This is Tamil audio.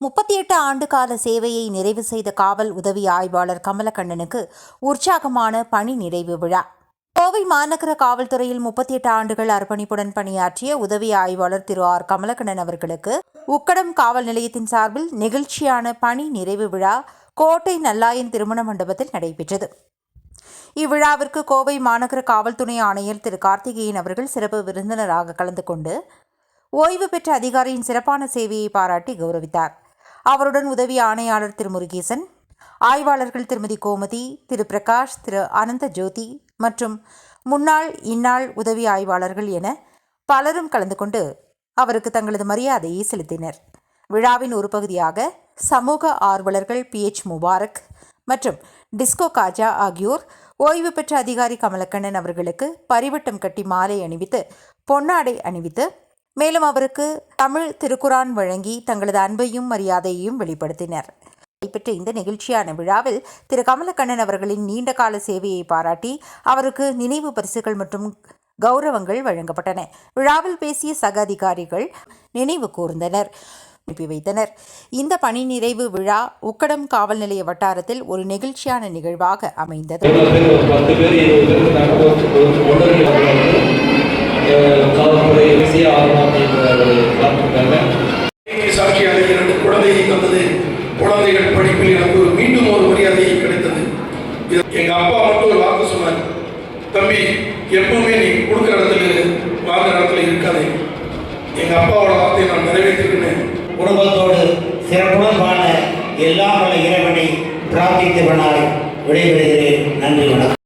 38 ஆண்டு கால சேவையை நிறைவு செய்த காவல் உதவி ஆய்வாளர் கமலக்கண்ணனுக்கு உற்சாகமான பணி நிறைவு விழா. கோவை மாநகர காவல்துறையில் 38 ஆண்டுகள் அர்ப்பணிப்புடன் பணியாற்றிய உதவி ஆய்வாளர் திரு ஆர் கமலக்கண்ணன் அவர்களுக்கு உக்கடம் காவல் நிலையத்தின் சார்பில் நெகிழ்ச்சியான பணி நிறைவு விழா கோட்டை நல்லாயன் திருமண மண்டபத்தில் நடைபெற்றது. இவ்விழாவிற்கு கோவை மாநகர காவல் துணை ஆணையர் திரு கார்த்திகேயன் அவர்கள் சிறப்பு விருந்தினராக கலந்து கொண்டு ஓய்வு பெற்ற அதிகாரியின் சிறப்பான சேவையை பாராட்டி கௌரவித்தார். அவருடன் உதவி ஆணையாளர் திரு முருகேசன், ஆய்வாளர்கள் திருமதி கோமதி, திரு பிரகாஷ், திரு அனந்த ஜோதி மற்றும் முன்னாள் இந்நாள் உதவி ஆய்வாளர்கள் என பலரும் கலந்து கொண்டு அவருக்கு தங்களது மரியாதையை செலுத்தினர். விழாவின் ஒரு பகுதியாக சமூக ஆர்வலர்கள் PH முபாரக் மற்றும் டிஸ்கோ காஜா ஆகியோர் ஓய்வு பெற்ற அதிகாரி கமலக்கண்ணன் அவர்களுக்கு பரிவட்டம் கட்டி மாலை அணிவித்து பொன்னாடை அணிவித்து மேலும் அவருக்கு தமிழ் திருக்குரான் வழங்கி தங்களது அன்பையும் மரியாதையையும் வெளிப்படுத்தினர். நடைபெற்ற இந்த நிகழ்ச்சியான விழாவில் திரு கமலக்கண்ணன் அவர்களின் நீண்ட கால சேவையை பாராட்டி அவருக்கு நினைவு பரிசுகள் மற்றும் கௌரவங்கள் வழங்கப்பட்டன. விழாவில் பேசிய சக அதிகாரிகள் நினைவு கூர்ந்தனர், அனுப்பி வைத்தனர். இந்த பணி நிறைவு விழா உக்கடம் காவல் நிலைய வட்டாரத்தில் ஒரு நெகிழ்ச்சியான நிகழ்வாக அமைந்தது. சாட்சியாக 2 குழந்தையை தந்தது. குழந்தைகள் படிப்பில் எனக்கு மீண்டும் ஒரு மரியாதையை கிடைத்தது. எங்க அப்பா மட்டும் ஒரு வாக்கு சொன்னார், தம்பி எப்பவுமே நீ கொடுக்குற இடத்துல வாங்குற இடத்துல இருக்காது. எங்க அப்பாவோட வார்த்தையை நான் நிறைவேற்றிருக்கேன். குடும்பத்தோடு சிறப்புடன் வாழ எல்லாம் இறைவனை பிரார்த்தித்து விடைபெறுகிறேன். நன்றி, வணக்கம்.